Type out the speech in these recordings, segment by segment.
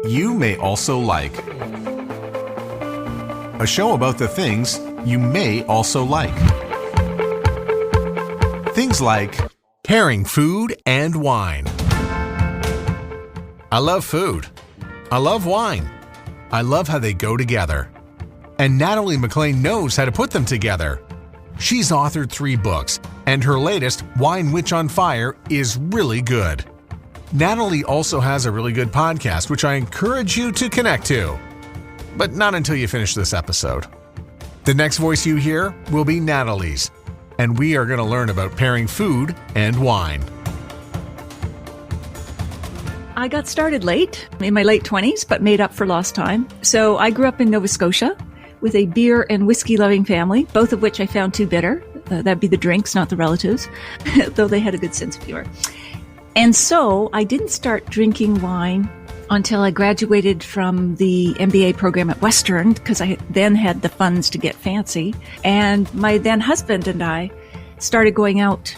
you may also like. A show about the things you may also like. Things like pairing food and wine. I love food. I love wine. I love how they go together. And Natalie MacLean knows how to put them together. She's authored 3 books, and her latest, Wine Witch on Fire, is really good. Natalie also has a really good podcast, which I encourage you to connect to. But not until you finish this episode. The next voice you hear will be Natalie's, and we are going to learn about pairing food and wine. I got started late, in my late 20s, but made up for lost time. So I grew up in Nova Scotia with a beer and whiskey-loving family, both of which I found too bitter. That'd be the drinks, not the relatives, though they had a good sense of humor. And so I didn't start drinking wine until I graduated from the MBA program at Western, because I then had the funds to get fancy. And my then husband and I started going out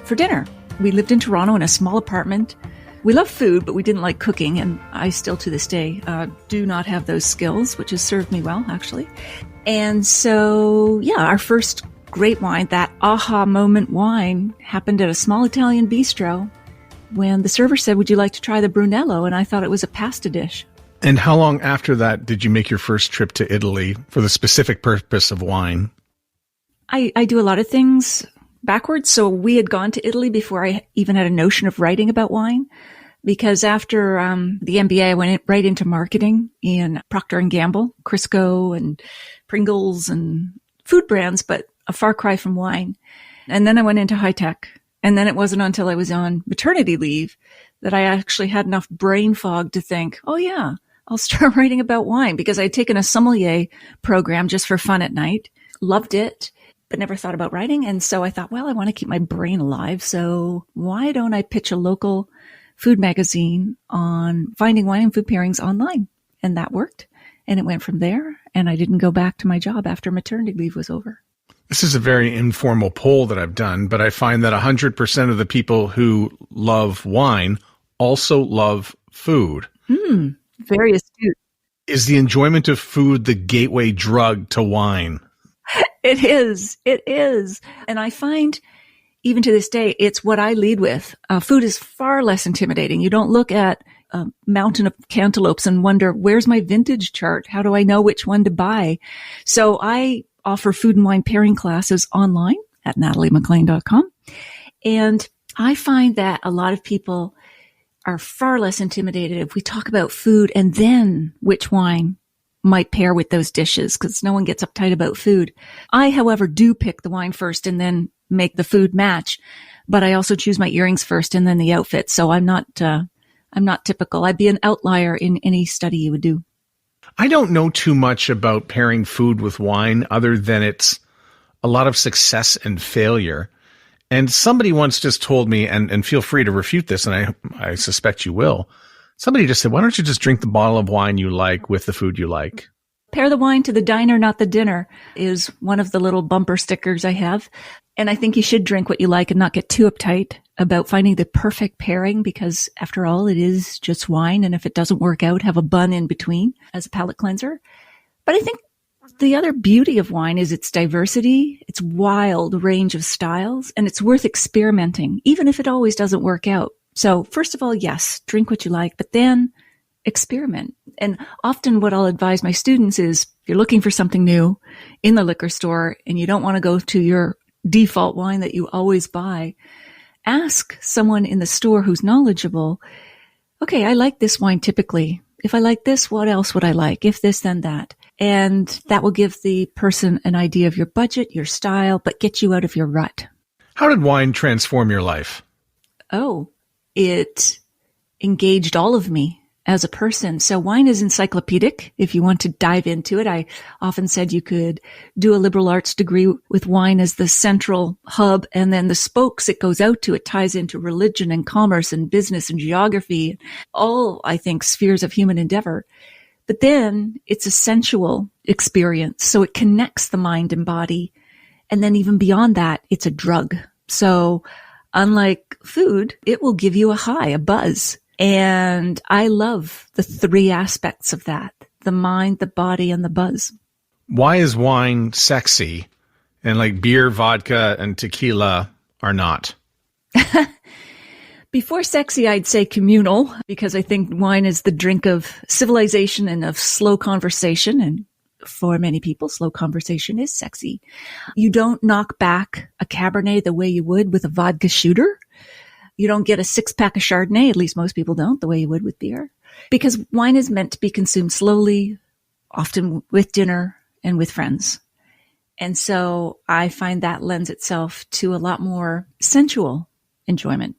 for dinner. We lived in Toronto in a small apartment. We love food, but we didn't like cooking, and I still to this day do not have those skills, which has served me well, actually. And so, our first great wine, that aha moment wine, happened at a small Italian bistro when the server said, "Would you like to try the Brunello?" And I thought it was a pasta dish. And how long after that did you make your first trip to Italy for the specific purpose of wine? I do a lot of things backwards. So we had gone to Italy before I even had a notion of writing about wine, because after the MBA, I went right into marketing in Procter & Gamble, Crisco and Pringles and food brands, but a far cry from wine. And then I went into high tech. And then it wasn't until I was on maternity leave that I actually had enough brain fog to think, oh yeah, I'll start writing about wine, because I had taken a sommelier program just for fun at night, loved it, but never thought about writing. And so I thought, well, I want to keep my brain alive. So why don't I pitch a local food magazine on finding wine and food pairings online? And that worked. And it went from there. And I didn't go back to my job after maternity leave was over. This is a very informal poll that I've done, but I find that 100% of the people who love wine also love food. Very astute. Is the enjoyment of food the gateway drug to wine? It is. It is. And I find, even to this day, it's what I lead with. Food is far less intimidating. You don't look at a mountain of cantaloupes and wonder, where's my vintage chart? How do I know which one to buy? So I offer food and wine pairing classes online at nataliemaclean.com. And I find that a lot of people are far less intimidated if we talk about food and then which wine might pair with those dishes, because no one gets uptight about food. I, however, do pick the wine first and then make the food match, but I also choose my earrings first and then the outfit. So I'm not typical. I'd be an outlier in any study you would do. I don't know too much about pairing food with wine other than it's a lot of success and failure. And somebody once just told me, and feel free to refute this, and I suspect you will. Somebody just said, why don't you just drink the bottle of wine you like with the food you like? Pair the wine to the diner, not the dinner, is one of the little bumper stickers I have. And I think you should drink what you like and not get too uptight about finding the perfect pairing, because after all, it is just wine. And if it doesn't work out, have a bun in between as a palate cleanser. But I think the other beauty of wine is its diversity, its wild range of styles, and it's worth experimenting, even if it always doesn't work out. So first of all, yes, drink what you like, but then experiment. And often what I'll advise my students is, if you're looking for something new in the liquor store and you don't want to go to your default wine that you always buy, ask someone in the store who's knowledgeable, okay, I like this wine typically. If I like this, what else would I like? If this, then that. And that will give the person an idea of your budget, your style, but get you out of your rut. How did wine transform your life? Oh, it engaged all of me as a person. So wine is encyclopedic if you want to dive into it. I often said you could do a liberal arts degree with wine as the central hub, and then the spokes it goes out to, it ties into religion and commerce and business and geography, all, I think, spheres of human endeavor. But then it's a sensual experience. So it connects the mind and body. And then even beyond that, it's a drug. So unlike food, it will give you a high, a buzz. And I love the three aspects of that: the mind, the body, and the buzz. Why is wine sexy and like beer, vodka, and tequila are not? Before sexy, I'd say communal, because I think wine is the drink of civilization and of slow conversation. And for many people, slow conversation is sexy. You don't knock back a Cabernet the way you would with a vodka shooter. You don't get a 6-pack of Chardonnay, at least most people don't, the way you would with beer. Because wine is meant to be consumed slowly, often with dinner and with friends. And so I find that lends itself to a lot more sensual enjoyment.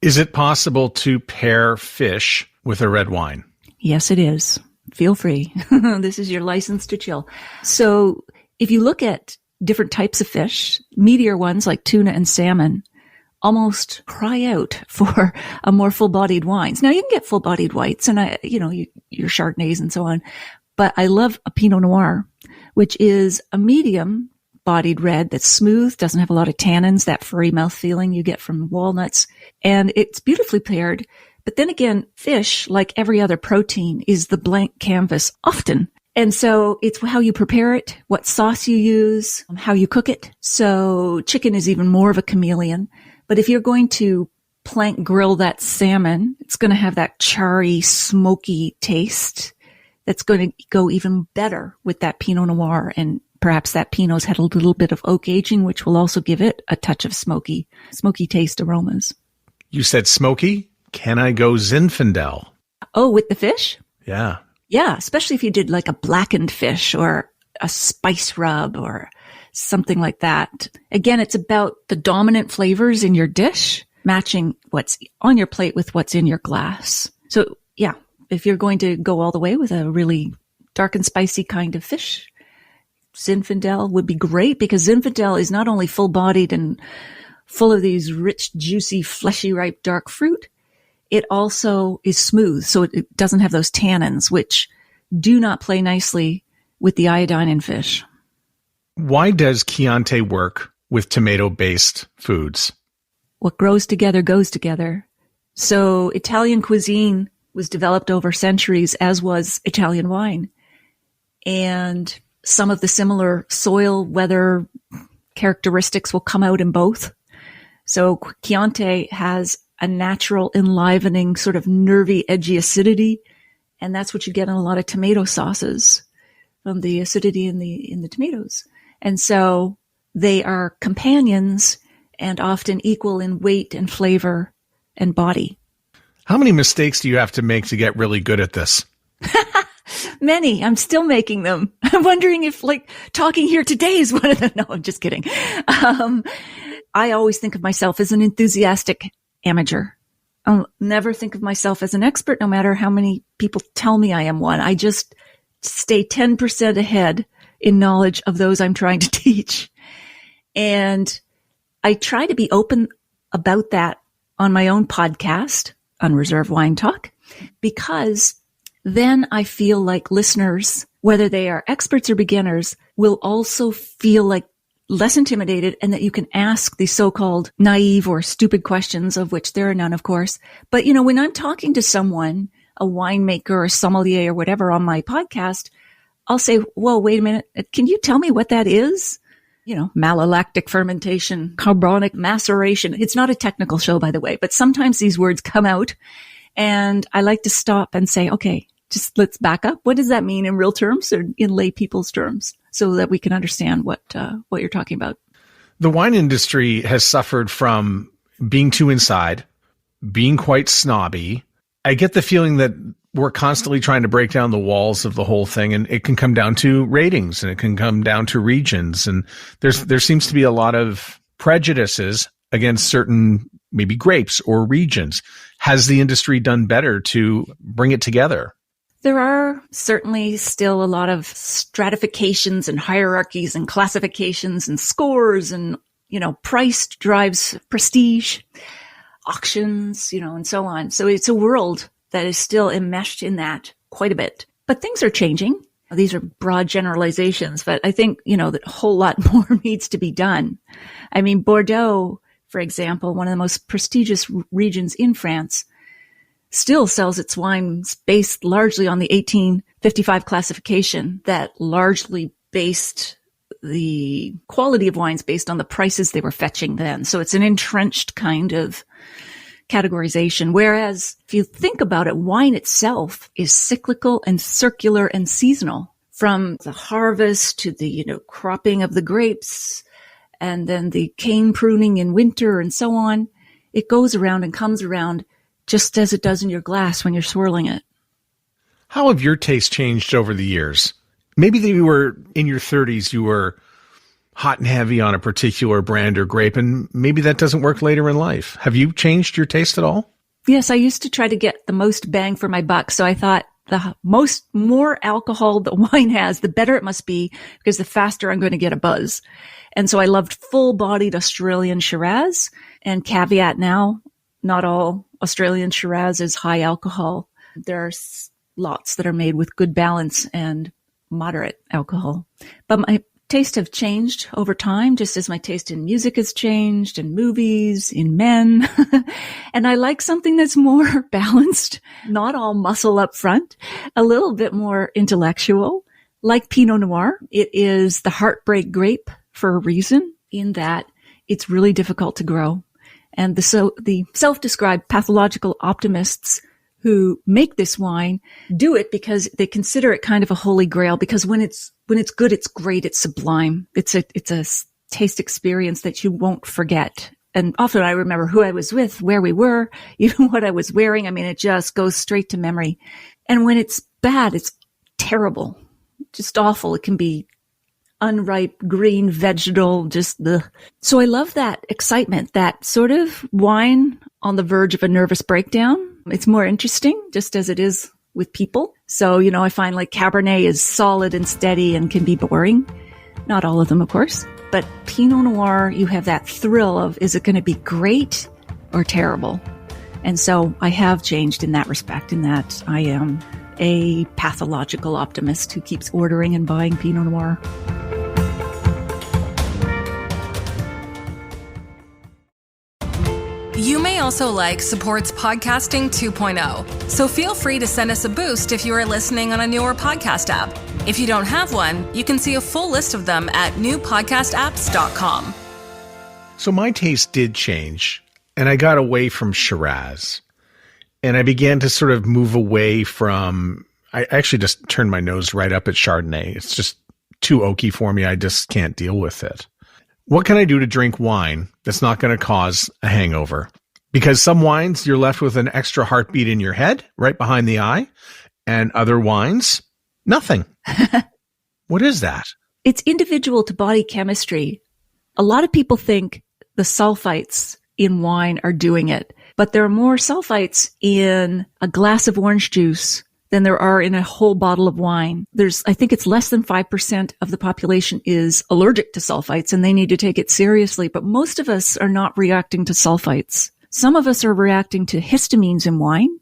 Is it possible to pair fish with a red wine? Yes, it is. Feel free. This is your license to chill. So if you look at different types of fish, meatier ones like tuna and salmon almost cry out for a more full-bodied wines. Now you can get full-bodied whites and your Chardonnays and so on, but I love a Pinot Noir, which is a medium-bodied red that's smooth, doesn't have a lot of tannins, that furry mouth feeling you get from walnuts, and it's beautifully paired. But then again, fish, like every other protein, is the blank canvas often. And so it's how you prepare it, what sauce you use, how you cook it. So chicken is even more of a chameleon. But if you're going to plank grill that salmon, it's going to have that charry, smoky taste that's going to go even better with that Pinot Noir. And perhaps that Pinot's had a little bit of oak aging, which will also give it a touch of smoky taste aromas. You said smoky? Can I go Zinfandel? Oh, with the fish? Yeah. Yeah, especially if you did like a blackened fish or a spice rub or something like that. Again, it's about the dominant flavors in your dish, matching what's on your plate with what's in your glass. So yeah, if you're going to go all the way with a really dark and spicy kind of fish, Zinfandel would be great, because Zinfandel is not only full-bodied and full of these rich, juicy, fleshy, ripe, dark fruit, it also is smooth, so it doesn't have those tannins, which do not play nicely with the iodine in fish. Why does Chianti work with tomato-based foods? What grows together goes together. So Italian cuisine was developed over centuries, as was Italian wine. And some of the similar soil, weather characteristics will come out in both. So Chianti has a natural, enlivening, sort of nervy, edgy acidity. And that's what you get in a lot of tomato sauces, from the acidity in the tomatoes. And so they are companions and often equal in weight and flavor and body. How many mistakes do you have to make to get really good at this? Many. I'm still making them. I'm wondering if, like, talking here today is one of them. No, I'm just kidding. I always think of myself as an enthusiastic amateur. I'll never think of myself as an expert, no matter how many people tell me I am one. I just stay 10% ahead in knowledge of those I'm trying to teach. And I try to be open about that on my own podcast, Unreserved Wine Talk, because then I feel like listeners, whether they are experts or beginners, will also feel like less intimidated, and that you can ask these so-called naive or stupid questions, of which there are none, of course. But, when I'm talking to someone, a winemaker or sommelier or whatever on my podcast, I'll say, whoa, wait a minute. Can you tell me what that is? Malolactic fermentation, carbonic maceration. It's not a technical show, by the way, but sometimes these words come out, and I like to stop and say, okay, just let's back up. What does that mean in real terms or in lay people's terms, so that we can understand what you're talking about? The wine industry has suffered from being too inside, being quite snobby. I get the feeling that we're constantly trying to break down the walls of the whole thing, and it can come down to ratings, and it can come down to regions. And there seems to be a lot of prejudices against certain maybe grapes or regions. Has the industry done better to bring it together? There are certainly still a lot of stratifications and hierarchies and classifications and scores, and, price drives prestige, auctions, and so on. So it's a world that is still enmeshed in that quite a bit. But things are changing. These are broad generalizations, but I think, that a whole lot more needs to be done. I mean, Bordeaux, for example, one of the most prestigious regions in France, still sells its wines based largely on the 1855 classification that largely based the quality of wines based on the prices they were fetching then. So it's an entrenched kind of categorization. Whereas if you think about it, wine itself is cyclical and circular and seasonal, from the harvest to the, cropping of the grapes and then the cane pruning in winter and so on. It goes around and comes around just as it does in your glass when you're swirling it. How have your tastes changed over the years? Maybe that you were in your 30s, you were hot and heavy on a particular brand or grape, and maybe that doesn't work later in life. Have you changed your taste at all? Yes, I used to try to get the most bang for my buck. So I thought the more alcohol the wine has, the better it must be, because the faster I'm going to get a buzz. And so I loved full-bodied Australian Shiraz, and caveat now, not all Australian Shiraz is high alcohol. There are lots that are made with good balance and moderate alcohol. But my taste have changed over time, just as my taste in music has changed, in movies, in men. And I like something that's more balanced, not all muscle up front, a little bit more intellectual, like Pinot Noir. It is the heartbreak grape for a reason, in that it's really difficult to grow. And the self-described pathological optimists who make this wine do it because they consider it kind of a holy grail, because when it's good, it's great, it's sublime. It's a taste experience that you won't forget. And often I remember who I was with, where we were, even what I was wearing. I mean, it just goes straight to memory. And when it's bad, it's terrible, just awful. It can be unripe, green, vegetal, just ugh. So I love that excitement, that sort of wine on the verge of a nervous breakdown. It's more interesting, just as it is with people. So, I find like Cabernet is solid and steady and can be boring. Not all of them, of course. But Pinot Noir, you have that thrill of, is it going to be great or terrible? And so I have changed in that respect, in that I am a pathological optimist who keeps ordering and buying Pinot Noir. You may also like Support's Podcasting 2.0, so feel free to send us a boost if you are listening on a newer podcast app. If you don't have one, you can see a full list of them at newpodcastapps.com. So my taste did change, and I got away from Shiraz, and I began to sort of move away from, I actually just turned my nose right up at Chardonnay. It's just too oaky for me. I just can't deal with it. What can I do to drink wine that's not going to cause a hangover? Because some wines, you're left with an extra heartbeat in your head, right behind the eye, and other wines, nothing. What is that? It's individual to body chemistry. A lot of people think the sulfites in wine are doing it, but there are more sulfites in a glass of orange juice than there are in a whole bottle of wine. I think it's less than 5% of the population is allergic to sulfites, and they need to take it seriously. But most of us are not reacting to sulfites. Some of us are reacting to histamines in wine,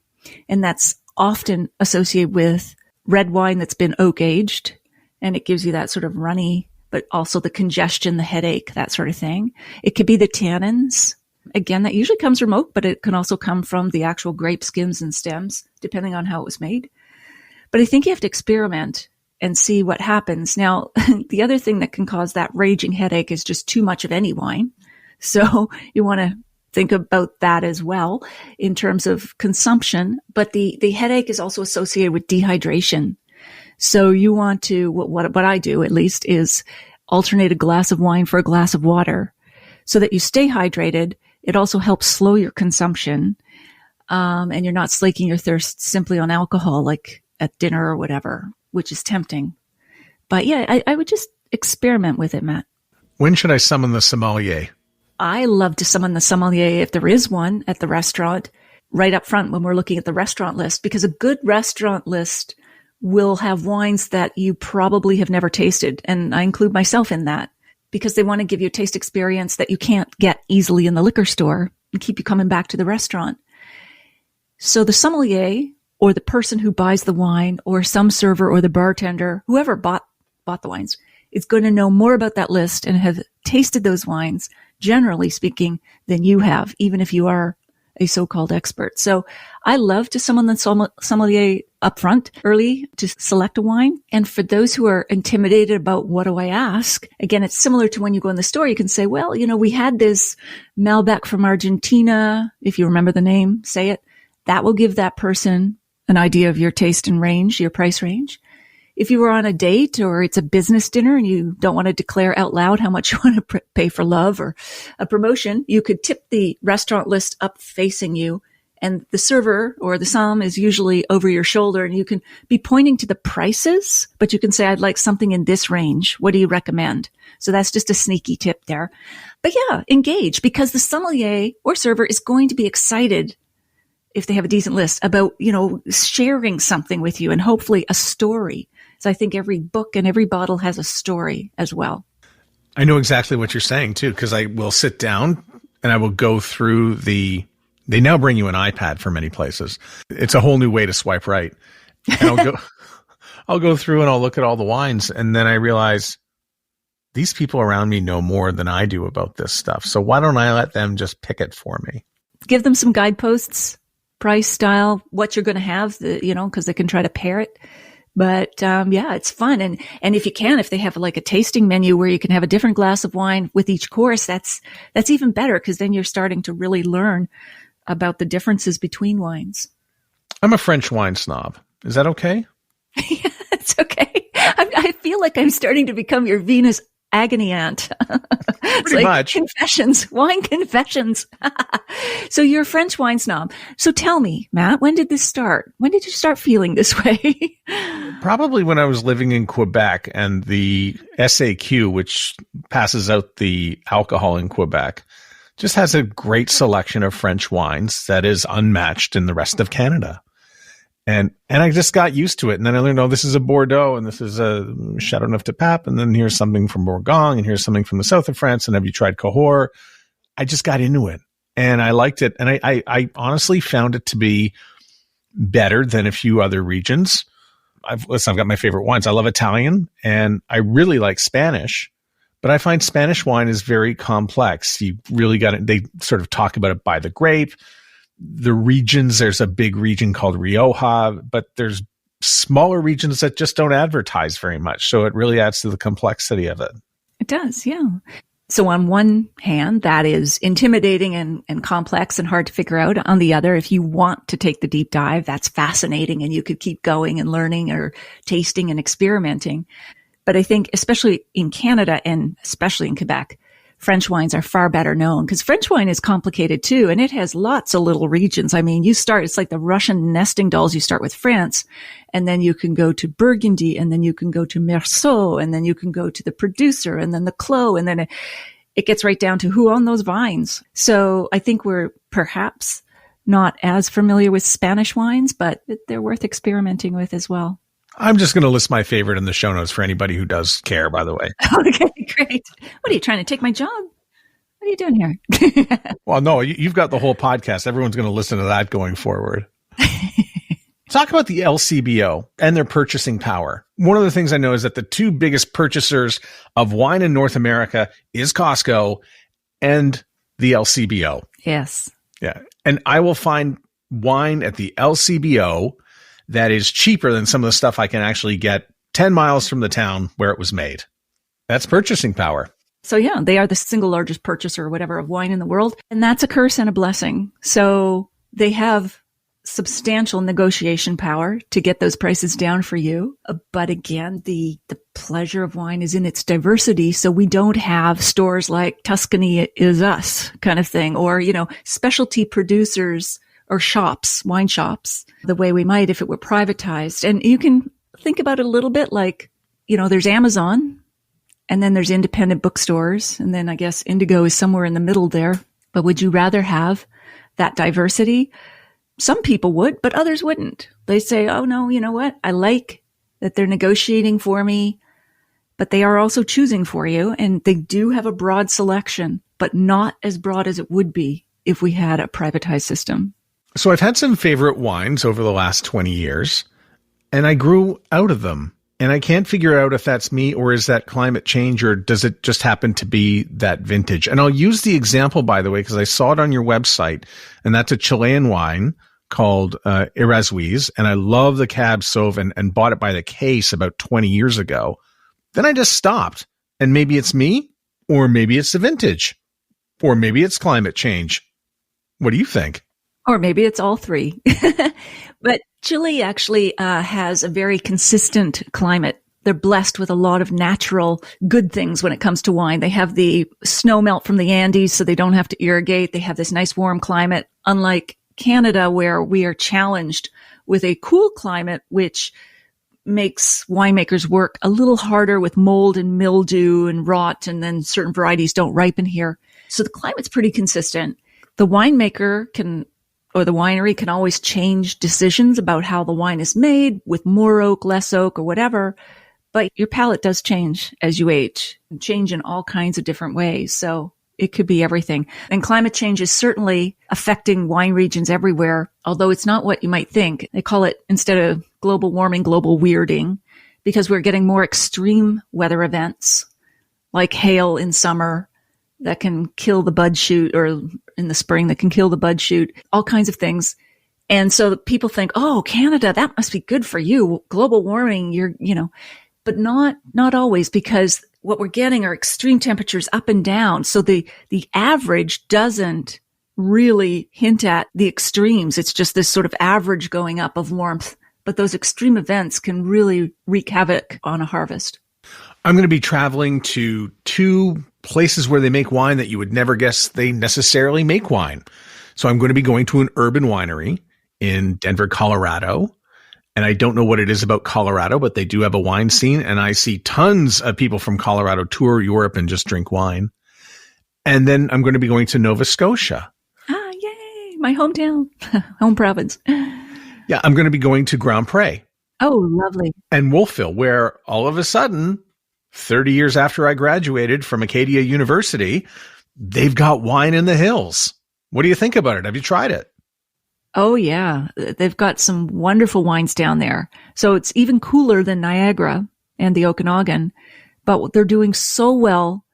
and that's often associated with red wine that's been oak aged, and it gives you that sort of runny, but also the congestion, the headache, that sort of thing. It could be the tannins. Again, that usually comes from oak, but it can also come from the actual grape skins and stems, depending on how it was made. But I think you have to experiment and see what happens. Now, the other thing that can cause that raging headache is just too much of any wine. So you want to think about that as well in terms of consumption. But the headache is also associated with dehydration. So you want to, what I do at least, is alternate a glass of wine for a glass of water so that you stay hydrated. It also helps slow your consumption, and you're not slaking your thirst simply on alcohol like at dinner or whatever, which is tempting. But yeah, I would just experiment with it, Matt. When should I summon the sommelier? I love to summon the sommelier, if there is one, at the restaurant, right up front when we're looking at the restaurant list, because a good restaurant list will have wines that you probably have never tasted. And I include myself in that, because they want to give you a taste experience that you can't get easily in the liquor store and keep you coming back to the restaurant. So the sommelier, or the person who buys the wine, or some server or the bartender, whoever bought the wines, is going to know more about that list and have tasted those wines, generally speaking, than you have, even if you are a so-called expert. So I love to summon the sommelier up front early to select a wine. And for those who are intimidated about what do I ask, again, it's similar to when you go in the store. You can say, well, we had this Malbec from Argentina. If you remember the name, say it. That will give that person an idea of your taste and range, your price range. If you were on a date or it's a business dinner and you don't want to declare out loud how much you want to pay for love or a promotion, you could tip the restaurant list up facing you, and the server or the somm is usually over your shoulder, and you can be pointing to the prices, but you can say, I'd like something in this range. What do you recommend? So that's just a sneaky tip there. But yeah, engage, because the sommelier or server is going to be excited if they have a decent list about, sharing something with you, and hopefully a story. So I think every book and every bottle has a story as well. I know exactly what you're saying too, because I will sit down and I will go through they now bring you an iPad for many places. It's a whole new way to swipe right. And I'll go through and I'll look at all the wines, and then I realize these people around me know more than I do about this stuff. So why don't I let them just pick it for me? Give them some guideposts, price, style, what you're going to have, because they can try to pair it. But, it's fun. And if they have like a tasting menu where you can have a different glass of wine with each course, that's even better, because then you're starting to really learn about the differences between wines. I'm a French wine snob. Is that okay? Yeah, it's okay. I feel like I'm starting to become your Venus agony aunt. Pretty much. Confessions, wine confessions. So you're a French wine snob. So tell me, Matt, when did this start? When did you start feeling this way? Probably when I was living in Quebec, and the SAQ, which passes out the alcohol in Quebec, just has a great selection of French wines that is unmatched in the rest of Canada. And I just got used to it. And then I learned, this is a Bordeaux, and this is a Châteauneuf-du-Pape, and then here's something from Bourgogne, and here's something from the south of France, and have you tried Cahors? I just got into it, and I liked it. And I honestly found it to be better than a few other regions. I've got my favorite wines. I love Italian, and I really like Spanish, but I find Spanish wine is very complex. You really got it. They sort of talk about it by the grape. The regions, there's a big region called Rioja, but there's smaller regions that just don't advertise very much. So it really adds to the complexity of it. It does, yeah. So on one hand, that is intimidating and complex and hard to figure out. On the other, if you want to take the deep dive, that's fascinating, and you could keep going and learning or tasting and experimenting. But I think especially in Canada and especially in Quebec, French wines are far better known, because French wine is complicated too, and it has lots of little regions. I mean, it's like the Russian nesting dolls. You start with France, and then you can go to Burgundy, and then you can go to Meursault, and then you can go to the producer, and then the Clos, and then it gets right down to who owned those vines. So I think we're perhaps not as familiar with Spanish wines, but they're worth experimenting with as well. I'm just going to list my favorite in the show notes for anybody who does care, by the way. Okay, great. What are you trying to take my job? What are you doing here? Well, no, you've got the whole podcast. Everyone's going to listen to that going forward. Talk about the LCBO and their purchasing power. One of the things I know is that the two biggest purchasers of wine in North America is Costco and the LCBO. Yes. Yeah. And I will find wine at the LCBO that is cheaper than some of the stuff I can actually get 10 miles from the town where it was made. That's purchasing power. So yeah, they are the single largest purchaser or whatever of wine in the world. And that's a curse and a blessing. So they have substantial negotiation power to get those prices down for you. But again, the pleasure of wine is in its diversity. So we don't have stores like Tuscany is us kind of thing, or, specialty producers or shops, wine shops, the way we might if it were privatized. And you can think about it a little bit like, there's Amazon, and then there's independent bookstores, and then I guess Indigo is somewhere in the middle there. But would you rather have that diversity? Some people would, but others wouldn't. They say, oh no, you know what? I like that they're negotiating for me, but they are also choosing for you. And they do have a broad selection, but not as broad as it would be if we had a privatized system. So I've had some favorite wines over the last 20 years, and I grew out of them. And I can't figure out if that's me or is that climate change or does it just happen to be that vintage? And I'll use the example, by the way, because I saw it on your website, and that's a Chilean wine called Erasmus, and I love the Cab Sauv and bought it by the case about 20 years ago. Then I just stopped. And maybe it's me, or maybe it's the vintage, or maybe it's climate change. What do you think? Or maybe it's all three. But Chile actually has a very consistent climate. They're blessed with a lot of natural good things when it comes to wine. They have the snow melt from the Andes, so they don't have to irrigate. They have this nice warm climate, unlike Canada, where we are challenged with a cool climate, which makes winemakers work a little harder with mold and mildew and rot, and then certain varieties don't ripen here. So the climate's pretty consistent. The winemaker or the winery can always change decisions about how the wine is made with more oak, less oak, or whatever. But your palate does change as you age, change in all kinds of different ways. So it could be everything. And climate change is certainly affecting wine regions everywhere, although it's not what you might think. They call it, instead of global warming, global weirding, because we're getting more extreme weather events like hail in summer that can kill the bud shoot, or in the spring that can kill the bud shoot, all kinds of things. And so people think, oh, Canada, that must be good for you. Global warming, but not always, because what we're getting are extreme temperatures up and down. So the average doesn't really hint at the extremes. It's just this sort of average going up of warmth. But those extreme events can really wreak havoc on a harvest. I'm going to be traveling to 2 places where they make wine that you would never guess they necessarily make wine. So I'm going to be going to an urban winery in Denver, Colorado. And I don't know what it is about Colorado, but they do have a wine scene. And I see tons of people from Colorado tour Europe and just drink wine. And then I'm going to be going to Nova Scotia. Ah, yay. My hometown, home province. Yeah, I'm going to be going to Grand Pre. Oh, lovely. And Wolfville, where all of a sudden, 30 years after I graduated from Acadia University, they've got wine in the hills. What do you think about it? Have you tried it? Oh, yeah. They've got some wonderful wines down there. So it's even cooler than Niagara and the Okanagan. But they're doing so well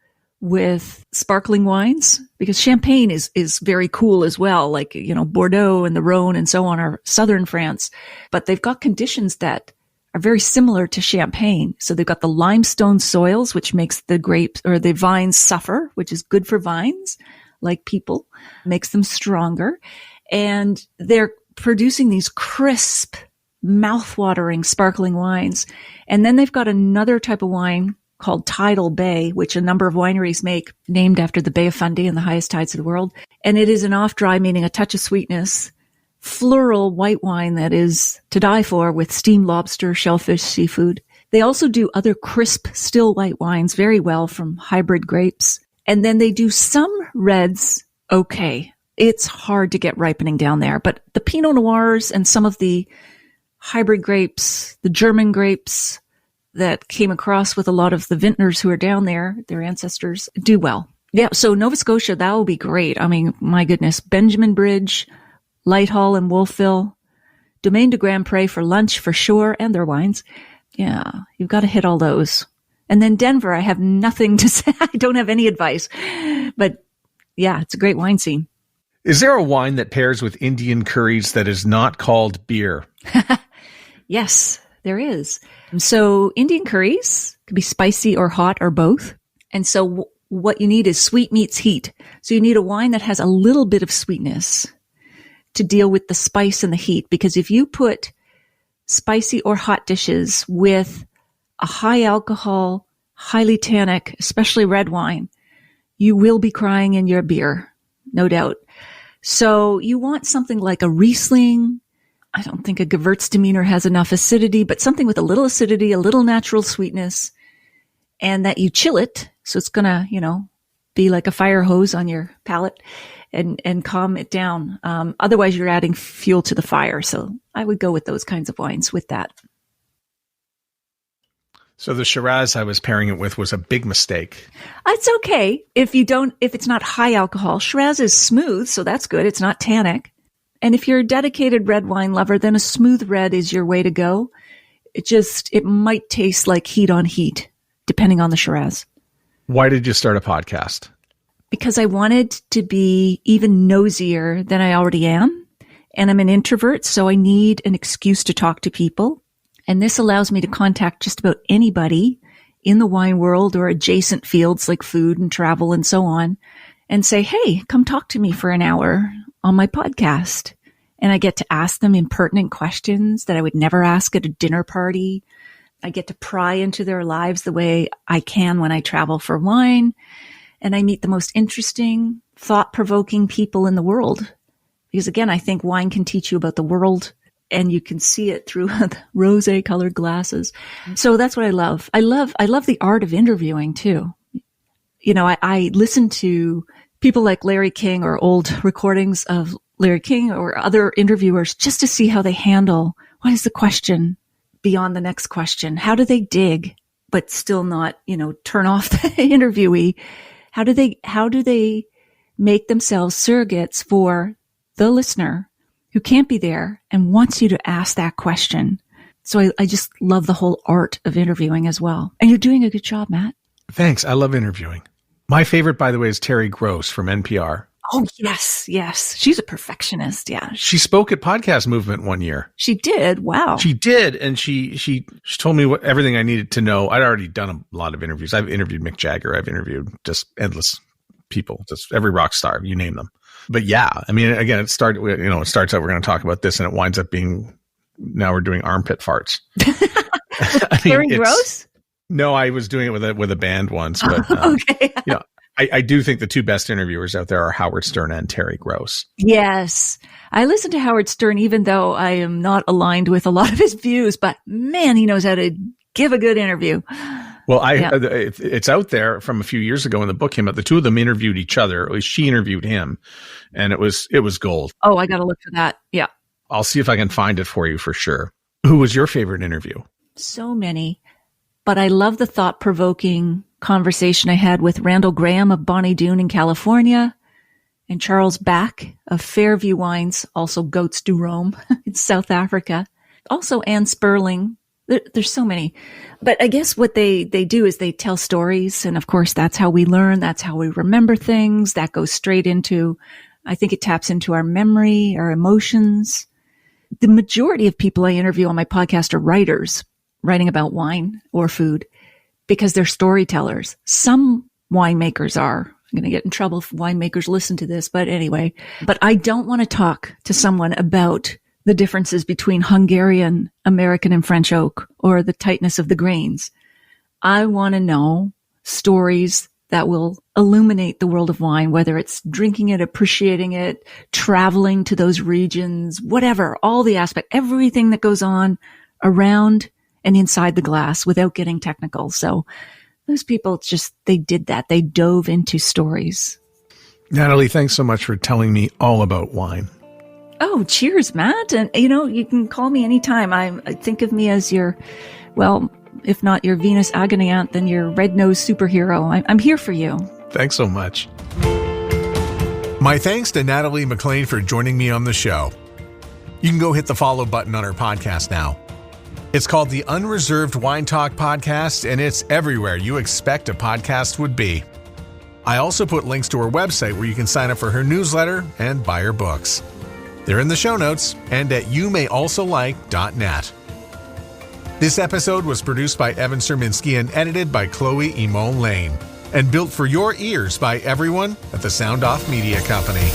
with sparkling wines, because Champagne is very cool as well. Like, Bordeaux and the Rhone and so on are southern France. But they've got conditions that are very similar to Champagne. So they've got the limestone soils, which makes the grapes or the vines suffer, which is good for vines, like people, makes them stronger. And they're producing these crisp, mouth-watering, sparkling wines. And then they've got another type of wine called Tidal Bay, which a number of wineries make, named after the Bay of Fundy and the highest tides of the world. And it is an off-dry, meaning a touch of sweetness, floral white wine that is to die for, with steamed lobster, shellfish, seafood. They also do other crisp, still white wines very well from hybrid grapes. And then they do some reds okay. It's hard to get ripening down there, but the Pinot Noirs and some of the hybrid grapes, the German grapes that came across with a lot of the vintners who are down there, their ancestors, do well. Yeah, so Nova Scotia, that will be great. I mean, my goodness, Benjamin Bridge, Lighthall and Wolfville, Domaine de Grand Pre for lunch for sure, and their wines. Yeah, you've got to hit all those. And then Denver, I have nothing to say. I don't have any advice. But yeah, it's a great wine scene. Is there a wine that pairs with Indian curries that is not called beer? Yes, there is. So Indian curries can be spicy or hot or both. And so what you need is sweet meets heat. So you need a wine that has a little bit of sweetness to deal with the spice and the heat. Because if you put spicy or hot dishes with a high alcohol, highly tannic, especially red wine, you will be crying in your beer, no doubt. So you want something like a Riesling. I don't think a Gewürztraminer has enough acidity, but something with a little acidity, a little natural sweetness, and that you chill it. So it's going to, be like a fire hose on your palate and calm it down. Otherwise you're adding fuel to the fire. So I would go with those kinds of wines with that. So the Shiraz I was pairing it with was a big mistake. It's okay if it's not high alcohol. Shiraz is smooth, so that's good. It's not tannic. And if you're a dedicated red wine lover, then a smooth red is your way to go. it might taste like heat on heat, depending on the Shiraz. Why did you start a podcast? Because I wanted to be even nosier than I already am. And I'm an introvert, so I need an excuse to talk to people. And this allows me to contact just about anybody in the wine world or adjacent fields like food and travel and so on, and say, hey, come talk to me for an hour on my podcast. And I get to ask them impertinent questions that I would never ask at a dinner party. I get to pry into their lives the way I can when I travel for wine. And I meet the most interesting, thought-provoking people in the world. Because again, I think wine can teach you about the world, and you can see it through the rosé-colored glasses. So that's what I love. I love the art of interviewing too. You know, I listen to people like Larry King or old recordings of Larry King or other interviewers just to see how they handle, what is the question beyond the next question? How do they dig, but still not, turn off the interviewee? How do they make themselves surrogates for the listener who can't be there and wants you to ask that question? So I just love the whole art of interviewing as well. And you're doing a good job, Matt. Thanks. I love interviewing. My favorite, by the way, is Terry Gross from NPR. Oh, yes. She's a perfectionist. Yeah. She spoke at Podcast Movement one year. She did. Wow. She did. And she told me everything I needed to know. I'd already done a lot of interviews. I've interviewed Mick Jagger. I've interviewed just endless people, just every rock star, you name them. But yeah, I mean, again, it starts out, we're going to talk about this, and it winds up being, now we're doing armpit farts. Terry Gross? No, I was doing it with a band once, but okay. I do think the two best interviewers out there are Howard Stern and Terry Gross. Yes. I listen to Howard Stern, even though I am not aligned with a lot of his views, but man, he knows how to give a good interview. Well, it's out there from a few years ago when the book came out. The two of them interviewed each other. At least she interviewed him, and it was gold. Oh, I got to look for that. Yeah. I'll see if I can find it for you for sure. Who was your favorite interview? So many, but I love the thought-provoking conversation I had with Randall Graham of Bonnie Doon in California and Charles Back of Fairview Wines, also Goats du Rhum in South Africa. Also Anne Sperling. There's so many. But I guess what they do is they tell stories. And of course, that's how we learn. That's how we remember things. That goes straight into, I think it taps into our memory, our emotions. The majority of people I interview on my podcast are writers writing about wine or food because they're storytellers. Some winemakers are. I'm going to get in trouble if winemakers listen to this, but anyway. But I don't want to talk to someone about the differences between Hungarian, American, and French oak, or the tightness of the grains. I want to know stories that will illuminate the world of wine, whether it's drinking it, appreciating it, traveling to those regions, whatever, all the aspect, everything that goes on around and inside the glass without getting technical. So those people they did that. They dove into stories. Natalie, thanks so much for telling me all about wine. Oh, cheers, Matt. And, you can call me anytime. I think of me as your, well, if not your Venus Agoniant, then your red-nosed superhero. I'm here for you. Thanks so much. My thanks to Natalie MacLean for joining me on the show. You can go hit the follow button on her podcast now. It's called the Unreserved Wine Talk Podcast, and it's everywhere you expect a podcast would be. I also put links to her website where you can sign up for her newsletter and buy her books. They're in the show notes and at youmayalsolike.net. This episode was produced by Evan Serminski and edited by Chloe Imon Lane and built for your ears by everyone at the Sound Off Media Company.